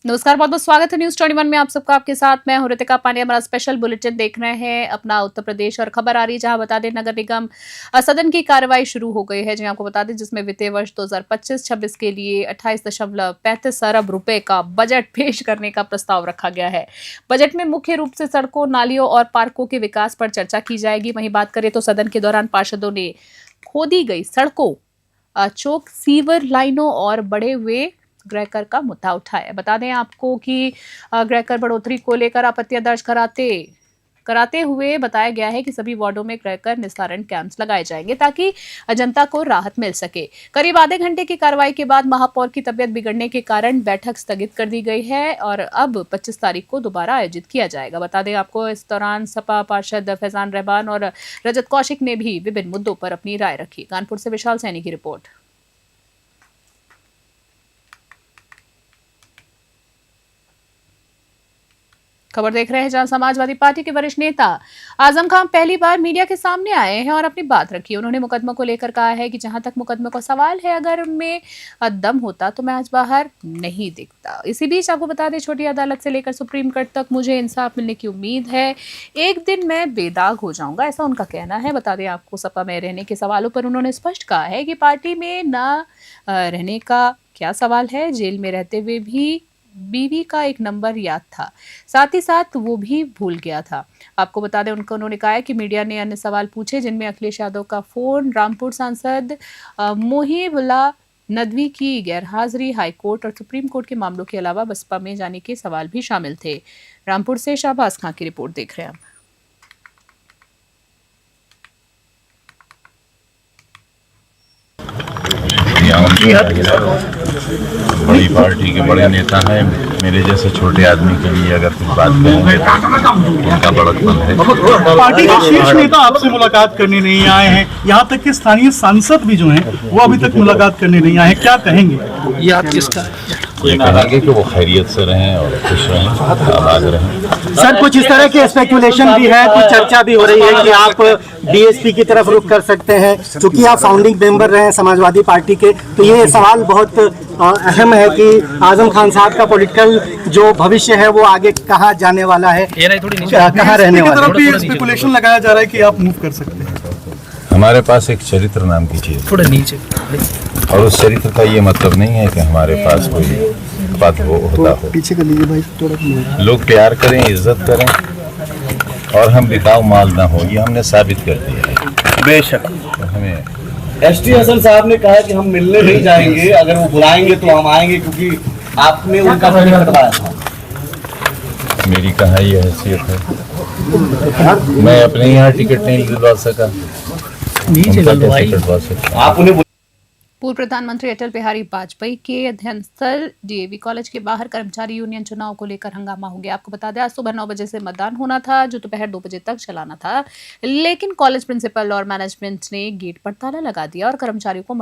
नमस्कार, बहुत बहुत स्वागत है न्यूज 21 में आप सबका। आपके साथ मैं हूं रितिका पांडे। हमारा स्पेशल बुलेटिन देख रहे हैं अपना उत्तर प्रदेश और खबर आ रही है जहां बता दें नगर निगम सदन की कार्रवाई शुरू हो गई है, जी आपको बता दें, जिसमें वित्तीय वर्ष 2025-26 के लिए 28.35 अरब रुपए का बजट पेश करने का प्रस्ताव रखा गया है। बजट में मुख्य रूप से सड़कों, नालियों और पार्कों के विकास पर चर्चा की जाएगी। वहीं बात करें तो सदन के दौरान पार्षदों ने खोदी गई सड़कों, चौक, सीवर लाइनों और बढ़े हुए गृहकर का मुद्दा उठाया। बता दें आपको कि गृहकर बढ़ोतरी को लेकर आपत्तियां दर्ज कराते हुए बताया गया है कि सभी वार्डों में गृहकर निस्तारण कैंप्स लगाए जाएंगे ताकि जनता को राहत मिल सके। करीब आधे घंटे की कार्रवाई के बाद महापौर की तबियत बिगड़ने के कारण बैठक स्थगित कर दी गई है और अब 25 तारीख को दोबारा आयोजित किया जाएगा। बता दें आपको इस दौरान सपा पार्षद फैजान रहमान और रजत कौशिक ने भी विभिन्न मुद्दों पर अपनी राय रखी। कानपुर से विशाल सैनी की रिपोर्ट। खबर देख रहे हैं जहां समाजवादी पार्टी के वरिष्ठ नेता आजम खान पहली बार मीडिया के सामने आए हैं और अपनी बात रखी। उन्होंने मुकदमा को लेकर कहा है कि जहां तक मुकदमे का सवाल है, अगर उनमें दम होता तो मैं आज बाहर नहीं दिखता। इसी बीच आपको बता दें, छोटी अदालत से लेकर सुप्रीम कोर्ट तक मुझे इंसाफ मिलने की उम्मीद है। एक दिन मैं बेदाग हो जाऊंगा, ऐसा उनका कहना है। बता दें आपको, सपा में रहने के सवालों पर उन्होंने स्पष्ट कहा है कि पार्टी में न रहने का क्या सवाल है। जेल में रहते हुए भी बीवी का एक नंबर याद था, साथ ही साथ वो भी भूल गया था। आपको बता दें, उन्होंने कहा है कि मीडिया ने अन्य सवाल पूछे जिनमें अखिलेश यादव का फोन, रामपुर सांसद मोहिबुल्लाह नदवी की गैरहाजिरी, हाईकोर्ट और सुप्रीम कोर्ट के मामलों के अलावा बसपा में जाने के सवाल भी शामिल थे। रामपुर से शाहबाज खां की रिपोर्ट देख रहे हैं। बड़ी पार्टी के बड़े नेता हैं, मेरे जैसे छोटे आदमी के लिए अगर कुछ बात करेंगे तो उनका बड़कपन है। पार्टी के शीर्ष नेता आपसे मुलाकात करने नहीं आए हैं, यहाँ तक कि स्थानीय सांसद भी जो हैं वो अभी तक मुलाकात करने नहीं आए हैं, क्या कहेंगे? याद किसका? ये कहेंगे कि वो खैरियत से रहें और खुश रहें, आबाद रहें। सर, कुछ इस तरह की स्पेकुलेशन भी है, कुछ चर्चा भी हो रही है कि आप डीएसपी की तरफ रुख कर सकते हैं, क्योंकि आप फाउंडिंग मेंबर रहे हैं समाजवादी पार्टी के। तो ये सवाल बहुत अहम है कि आजम खान साहब का पॉलिटिकल जो भविष्य है वो आगे कहाँ जाने वाला है, कहाँ रहने वाला है। स्पेकुलेशन लगाया जा रहा है कि आप मूव कर सकते हैं। हमारे पास एक चरित्र नाम की चीज थोड़ा नीचे, और उस चरित्र का ये मतलब नहीं है कि हमारे पास कोई पद होता हो। पीछे कर लीजिए भाई थोड़ा। लोग प्यार करें, इज्जत करें और हम बिकाऊ माल ना हो, ये हमने साबित कर दिया है। बेशक हमें एसटी हसन साहब ने कहा कि हम मिलने नहीं जाएंगे, अगर वो बुलाएंगे तो हम आएंगे, क्योंकि आपने उनका टिकट कटवाया था। मेरी कहाँ ये हैसियत है, मैं अपने यहाँ टिकट नहीं दिलवा सका, उनका कैसे कटवा सकता? आप उन्हें पूर्व प्रधानमंत्री अटल बिहारी वाजपेयी के अध्ययन स्थल डीएवी कॉलेज के बाहर कर्मचारी यूनियन चुनाव को लेकर हंगामा हो गया। आपको बता दें, आज सुबह 9 बजे से मतदान होना था, जो दोपहर 2 बजे तक चलाना था, लेकिन कॉलेज प्रिंसिपल और मैनेजमेंट ने गेट पर ताला लगा दिया और कर्मचारियों को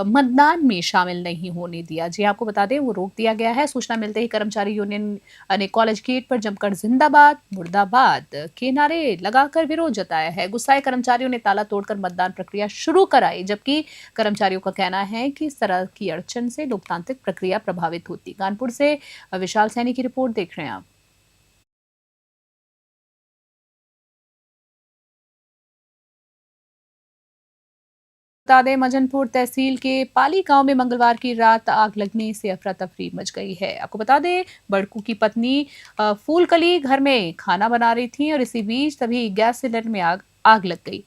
मतदान में शामिल नहीं होने दिया। जी आपको बता दें, वो रोक दिया गया है। सूचना मिलते ही कर्मचारी यूनियन ने कॉलेज गेट पर जमकर जिंदाबाद मुर्दाबाद के नारे लगाकर विरोध जताया है। गुस्साए कर्मचारियों ने ताला तोड़कर मतदान प्रक्रिया शुरू कराई, जबकि कर्मचारियों का कहना है कि इस तरह की अड़चन से लोकतांत्रिक प्रक्रिया प्रभावित होती। कानपुर से विशाल सैनी की रिपोर्ट देख रहे हैं आप। बता दें, मजनपुर तहसील के पाली गांव में मंगलवार की रात आग लगने से अफरा तफरी मच गई है। आपको बता दें, बड़कू की पत्नी फूलकली घर में खाना बना रही थी और इसी बीच तभी गैस सिलेंडर में आग लग गई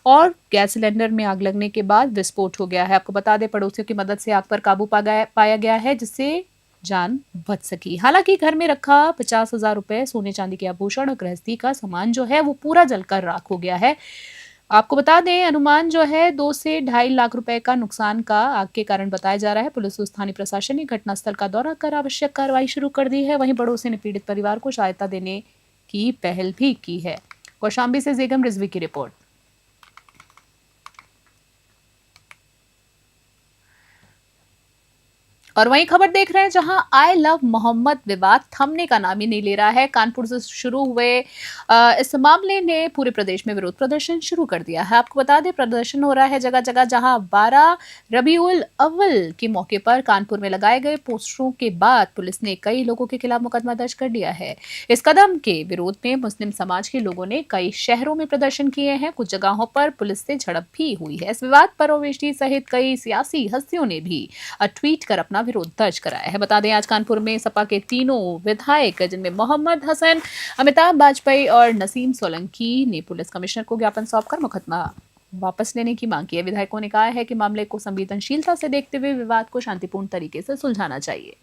और गैस सिलेंडर में आग लगने के बाद विस्फोट हो गया है। आपको बता दें, पड़ोसियों की मदद से आग पर काबू पाया गया है, जिससे जान बच सकी। हालांकि घर में रखा 50,000 रुपए, सोने चांदी के आभूषण और गृहस्थी का सामान जो है वो पूरा जलकर राख हो गया है। आपको बता दें, अनुमान जो है 2 से 2.5 लाख रुपए का नुकसान का आग के कारण बताया जा रहा है। पुलिस और स्थानीय प्रशासन ने घटनास्थल का दौरा कर आवश्यक कार्रवाई शुरू कर दी है। वहीं पड़ोसी ने पीड़ित परिवार को सहायता देने की पहल भी की है। कौशाम्बी से जेगम रिजवी की रिपोर्ट। और वहीं खबर देख रहे हैं जहां आई लव मोहम्मद विवाद थमने का नाम ही नहीं ले रहा है। कानपुर से शुरू हुए इस मामले ने पूरे प्रदेश में विरोध प्रदर्शन शुरू कर दिया है। आपको बता दें प्रदर्शन हो रहा है जगह जगह, जहां 12 रबीउल अव्वल के मौके पर कानपुर में लगाए गए पोस्टरों के बाद पुलिस ने कई लोगों के खिलाफ मुकदमा दर्ज कर दिया है। इस कदम के विरोध में मुस्लिम समाज के लोगों ने कई शहरों में प्रदर्शन किए हैं। कुछ जगहों पर पुलिस से झड़प भी हुई है। इस विवाद पर ओवैसी सहित कई सियासी हस्तियों ने भी ट्वीट कर अपना विरोध दर्ज कराया है। बता दें आज कानपुर में सपा के तीनों विधायक जिनमें मोहम्मद हसन, अमिताभ बाजपेयी और नसीम सोलंकी ने पुलिस कमिश्नर को ज्ञापन सौंपकर मुकदमा वापस लेने की मांग की है। विधायकों ने कहा है कि मामले को संवेदनशीलता से देखते हुए विवाद को शांतिपूर्ण तरीके से सुलझाना चाहिए।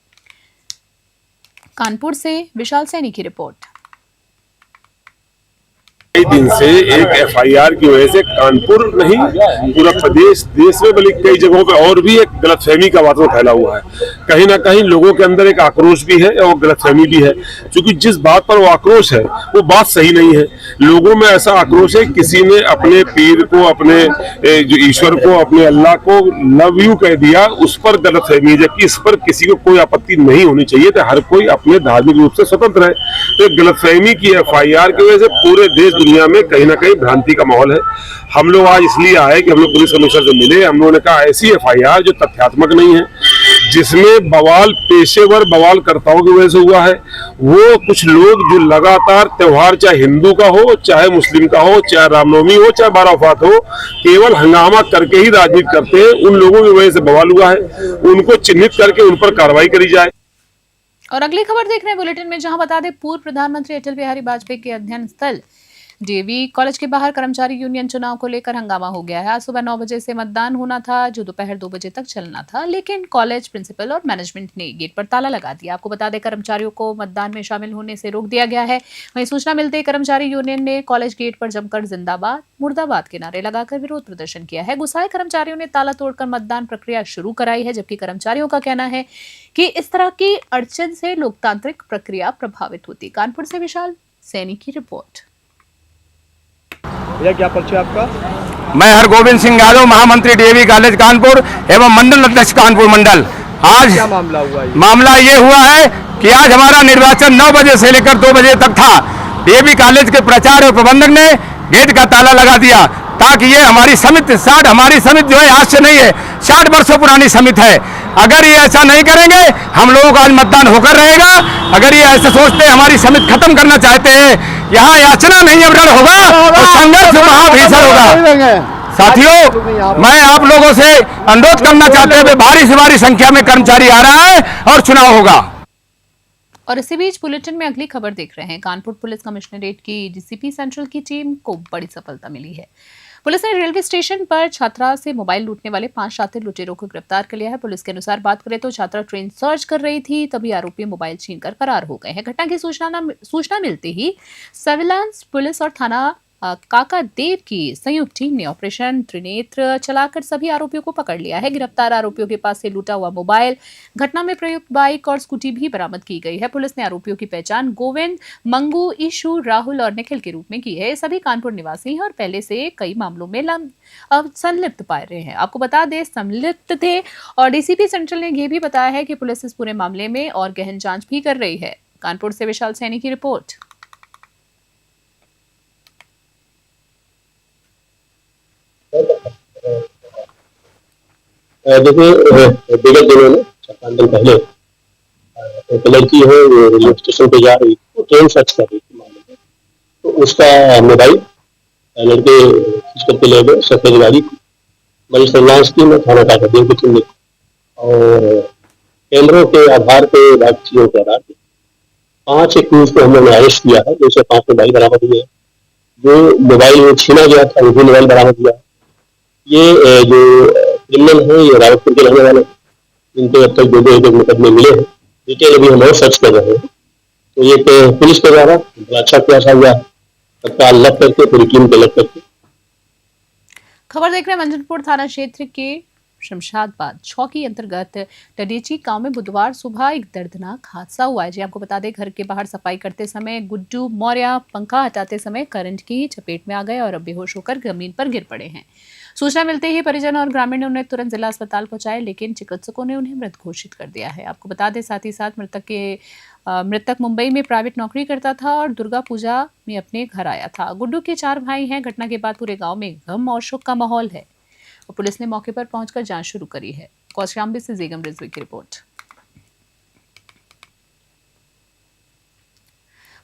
कानपुर से विशाल सैनी की रिपोर्ट। कई दिन से एक एफआईआर की वजह से कानपुर नहीं पूरा प्रदेश देश में बल्कि कई जगहों पे और भी एक गलतफहमी का वातावरण फैला हुआ है। कहीं ना कहीं लोगों के अंदर एक आक्रोश भी है और गलतफहमी भी है, क्योंकि जिस बात पर वो आक्रोश है वो बात सही नहीं है। लोगों में ऐसा आक्रोश है किसी ने अपने पीर को, अपने जो ईश्वर को, अपने अल्लाह को लव यू कह दिया, उस पर गलतफहमी है, जबकि इस पर किसी को कोई आपत्ति नहीं होनी चाहिए। तो हर कोई अपने धार्मिक रूप से स्वतंत्र है। तो गलतफहमी की एफआईआर की वजह से पूरे देश दुनिया में कहीं ना कहीं भ्रांति का माहौल है। हम लोग आज इसलिए आए कि हम लोग पुलिस कमिश्नर से मिले। हम लोगों ने कहा ऐसी एफआईआर जो तथ्यात्मक नहीं है, जिसमें बवाल पेशेवर बवालकर्ताओं की वजह से हुआ है। वो कुछ लोग जो लगातार त्योहार चाहे हिंदू का हो, चाहे मुस्लिम का हो, चाहे रामनवमी हो, चाहे बाराफात हो, केवल हंगामा करके ही राजनीति करते हैं, उन लोगों की वजह से बवाल हुआ है। उनको चिन्हित करके उन पर कार्रवाई करी जाए। और अगली खबर देख रहे हैं बुलेटिन में, जहां बता दें पूर्व प्रधानमंत्री अटल बिहारी वाजपेयी के अध्ययन स्थल डीएवी कॉलेज के बाहर कर्मचारी यूनियन चुनाव को लेकर हंगामा हो गया है। आज सुबह 9 बजे से मतदान होना था, जो दोपहर 2 बजे तक चलना था, लेकिन कॉलेज प्रिंसिपल और मैनेजमेंट ने गेट पर ताला लगा दिया। आपको बता दें कर्मचारियों को मतदान में शामिल होने से रोक दिया गया है। वहीं सूचना मिलते ही कर्मचारी यूनियन ने कॉलेज गेट पर जमकर जिंदाबाद मुर्दाबाद के नारे लगाकर विरोध प्रदर्शन किया है। गुस्साए कर्मचारियों ने ताला तोड़कर मतदान प्रक्रिया शुरू कराई है, जबकि कर्मचारियों का कहना है कि इस तरह की अड़चन से लोकतांत्रिक प्रक्रिया प्रभावित होती। कानपुर से विशाल सैनी की रिपोर्ट। भैया क्या परिचय आपका? मैं हरगोविंद सिंह यादव, महामंत्री डीएवी कॉलेज कानपुर एवं मंडल अध्यक्ष कानपुर मंडल। आज क्या मामला हुआ? मामला ये हुआ है कि आज हमारा निर्वाचन 9 बजे से लेकर 2 बजे तक था। डीएवी कॉलेज के प्राचार्य और प्रबंधक ने गेट का ताला लगा दिया, ताकि ये हमारी समिति जो है आज से नहीं है, 60 वर्षों पुरानी समिति है। अगर ये ऐसा नहीं करेंगे, हम लोगों का आज मतदान होकर रहेगा। अगर ये ऐसे सोचते हैं, हमारी समिति खत्म करना चाहते हैं, यहाँ याचना नहीं अवरण होगा और संघर्ष महाभीषण होगा। साथियों, मैं आप लोगों से अनुरोध करना चाहते हुए भारी से भारी संख्या में कर्मचारी आ रहा है और चुनाव होगा। और इसी बीच बुलेटिन में अगली खबर देख रहे हैं। कानपुर पुलिस कमिश्नरेट की डीसीपी सेंट्रल की टीम को बड़ी सफलता मिली है। पुलिस ने रेलवे स्टेशन पर छात्रा से मोबाइल लूटने वाले 5 शातिर लुटेरों को गिरफ्तार कर लिया है। पुलिस के अनुसार बात करें तो छात्रा ट्रेन सर्च कर रही थी, तभी आरोपी मोबाइल छीनकर फरार हो गए हैं। घटना की सूचना मिलते ही सर्विलांस पुलिस और थाना काका देव की संयुक्त टीम ने ऑपरेशन त्रिनेत्र चलाकर सभी आरोपियों को पकड़ लिया है। गिरफ्तार आरोपियों के पास से लूटा हुआ मोबाइल, घटना में प्रयुक्त बाइक और स्कूटी भी बरामद की गई है। पुलिस ने आरोपियों की पहचान गोविंद, मंगू, ईशु, राहुल और निखिल के रूप में की है। सभी कानपुर निवासी हैं और पहले से कई मामलों में संलिप्त पाए रहे हैं। आपको बता दें संलिप्त थे, और डीसीपी सेंट्रल ने यह भी बताया है कि पुलिस इस पूरे मामले में और गहन जांच भी कर रही है। कानपुर से विशाल सैनी की रिपोर्ट। देखिए, विगत दिनों में 4-5 दिन पहले एक लड़की है, वो रेलवे स्टेशन पे जा रही थी, ट्रेन सर्च कर रही थी मामले में, तो उसका मोबाइल लड़के खींच करके ले गए। सफेद गाड़ी मजिस्ट्रेट की में थाना काका देव की टीम ने, और कैमरों के आधार पे बाकी चीजों के आधार पे 5 एक्यूज को हम लोगों ने अरेस्ट किया है। 205 मोबाइल बरामद हुए हैं। जो मोबाइल छीना गया था वो भी मोबाइल बरामद हुआ। ये जो क्रिमिनल है ये रावतपुर के रहने वाले, जिनके अब तक 2 एक मुकदमे मिले हैं। डिटेल अभी हम और सर्च कर रहे हैं। तो ये पुलिस के द्वारा अच्छा प्रयास हुआ, तत्काल लग करके पूरी टीम को लग करके। खबर देख रहे हैं मंजनपुर थाना क्षेत्र के शमशादबाद चौकी अंतर्गत टडेची गांव में बुधवार सुबह एक दर्दनाक हादसा हुआ है। जी आपको बता दें, घर के बाहर सफाई करते समय गुड्डू मौर्य पंखा हटाते समय करंट की चपेट में आ गए और बेहोश होकर जमीन पर गिर पड़े हैं। सूचना मिलते ही परिजन और ग्रामीण ने उन्हें तुरंत जिला अस्पताल पहुंचाया, लेकिन चिकित्सकों ने उन्हें मृत घोषित कर दिया है। आपको बता दें, साथ ही साथ मृतक मुंबई में प्राइवेट नौकरी करता था और दुर्गा पूजा में अपने घर आया था। गुड्डू के 4 भाई हैं। घटना के बाद पूरे गांव में गम और शोक का माहौल है और पुलिस ने मौके पर पहुंचकर जांच शुरू करी है। कौशाम्बी से जेगम रिजवी की रिपोर्ट।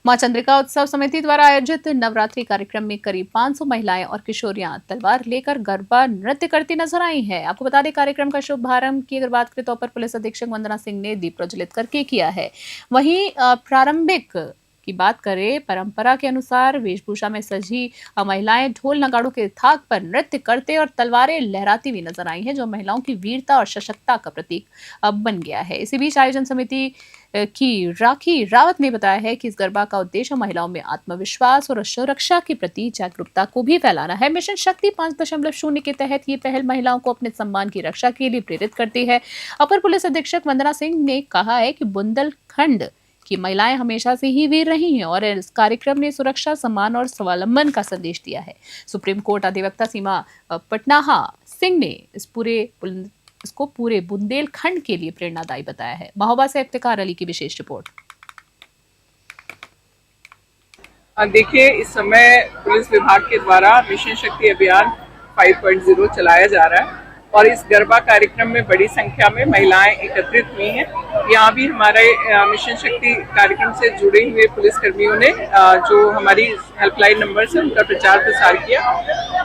मां चंद्रिका उत्सव समिति द्वारा आयोजित नवरात्रि कार्यक्रम में करीब 500 महिलाएं और किशोरियां तलवार लेकर गरबा नृत्य करती नजर आई हैं। आपको बता दें, कार्यक्रम का शुभारंभ की अगर बात करें तो अपर पुलिस अधीक्षक वंदना सिंह ने दीप प्रज्वलित करके किया है। वहीं प्रारंभिक की बात करें, परंपरा के अनुसार वेशभूषा में सजी महिलाएं ढोल नगाड़ों के थाक पर नृत्य करते और तलवारें लहराती हुई नजर आई हैं, जो महिलाओं की वीरता और सशक्तता का प्रतीक बन गया है। इसी बीच आयोजन समिति की राखी रावत ने बताया है कि इस गरबा का उद्देश्य महिलाओं में आत्मविश्वास और सुरक्षा के प्रति जागरूकता को भी फैलाना है। मिशन शक्ति 5.0 के तहत ये पहल महिलाओं को अपने सम्मान की रक्षा के लिए प्रेरित करती है। अपर पुलिस अधीक्षक वंदना सिंह ने कहा है कि बुंदेलखंड की महिलाएं हमेशा से ही वीर रही हैं और इस कार्यक्रम ने सुरक्षा, सम्मान और स्वावलंबन का संदेश दिया है। सुप्रीम कोर्ट अधिवक्ता सीमा पटनाहा सिंह ने इसको पूरे बुंदेलखंड के लिए प्रेरणादायी बताया है। महोबा से इफ्तिकार अली की विशेष रिपोर्ट। देखिए, इस समय पुलिस विभाग के द्वारा मिशन शक्ति अभियान 5.0 चलाया जा रहा है और इस गरबा कार्यक्रम में बड़ी संख्या में महिलाएं एकत्रित हुई हैं। यहाँ भी हमारे मिशन शक्ति कार्यक्रम से जुड़े हुए पुलिसकर्मियों ने जो हमारी हेल्पलाइन नंबर से उनका प्रचार प्रसार किया।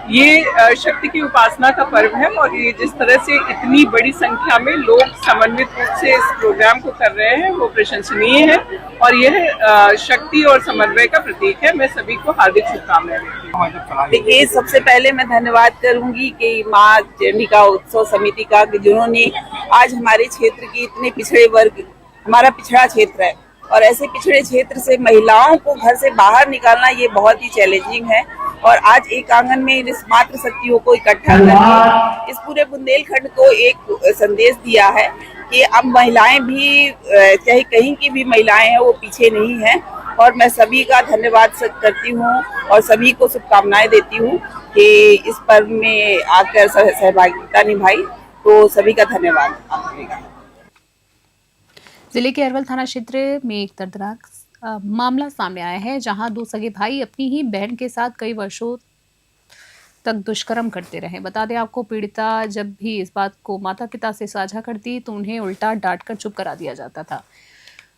ये शक्ति की उपासना का पर्व है और ये जिस तरह से इतनी बड़ी संख्या में लोग समन्वित रूप से इस प्रोग्राम को कर रहे हैं वो प्रशंसनीय है और यह शक्ति और समन्वय का प्रतीक है। मैं सभी को हार्दिक शुभकामनाएं देती हूँ। देखिए, सबसे पहले मैं धन्यवाद करूंगी कि मां चंद्रिका उत्सव समिति का, कि जिन्होंने आज हमारे क्षेत्र के इतने पिछड़े वर्ग, हमारा पिछड़ा क्षेत्र है और ऐसे पिछड़े क्षेत्र से महिलाओं को घर से बाहर निकालना ये बहुत ही चैलेंजिंग है और आज एक आंगन में इस मातृ शक्तियों को इकट्ठा करके इस पूरे बुंदेलखंड को एक संदेश दिया है कि अब महिलाएं भी, चाहे कहीं की भी महिलाएं हैं, वो पीछे नहीं हैं और मैं सभी का धन्यवाद करती हूँ और सभी को शुभकामनाएं देती हूँ कि इस पर्व में आकर सहभागिता निभाई, तो सभी का धन्यवाद। जिले के अरवल थाना क्षेत्र में एक दर्दनाक मामला सामने आया है, जहां 2 सगे भाई अपनी ही बहन के साथ कई वर्षों तक दुष्कर्म करते रहे। बता दें आपको, पीड़िता जब भी इस बात को माता पिता से साझा करती तो उन्हें उल्टा डांट कर चुप करा दिया जाता था।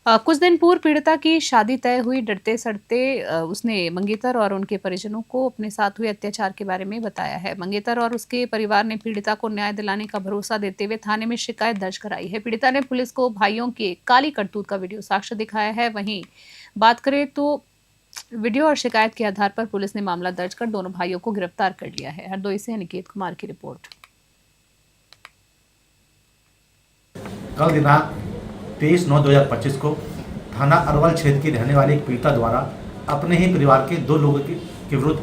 कुछ दिन पूर्व पीड़िता की शादी तय हुई। डरते सड़ते उसने मंगेतर और उनके परिजनों को अपने साथ हुए अत्याचार के बारे में बताया है। मंगेतर और उसके परिवार ने पीड़िता को न्याय दिलाने का भरोसा देते हुए थाने में शिकायत दर्ज कराई है। पीड़िता ने पुलिस को भाइयों के काली करतूत का वीडियो साक्ष्य दिखाया है। वहीं बात करें तो वीडियो और शिकायत के आधार पर पुलिस ने मामला दर्ज कर दोनों भाइयों को गिरफ्तार कर लिया है। हरदोई से अनिकेत कुमार की रिपोर्ट। कल दिनांक 23/9/2025 को थाना अरवल क्षेत्र की रहने वाली एक पीड़िता द्वारा अपने ही परिवार के 2 लोगों के विरुद्ध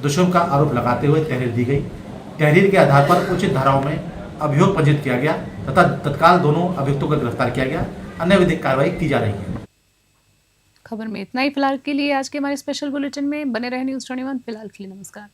दुष्कर्म का आरोप लगाते हुए तहरीर दी गई। तहरीर के आधार पर उचित धाराओं में अभियोग पंजीकृत किया गया तथा तत्काल दोनों अभियुक्तों को गिरफ्तार किया गया। अन्य विधिक कार्रवाई की जा रही है। खबर में इतना ही फिलहाल के लिए। आज के हमारे स्पेशल बुलेटिन में बने रहे न्यूज़ 21। फिलहाल के लिए नमस्कार।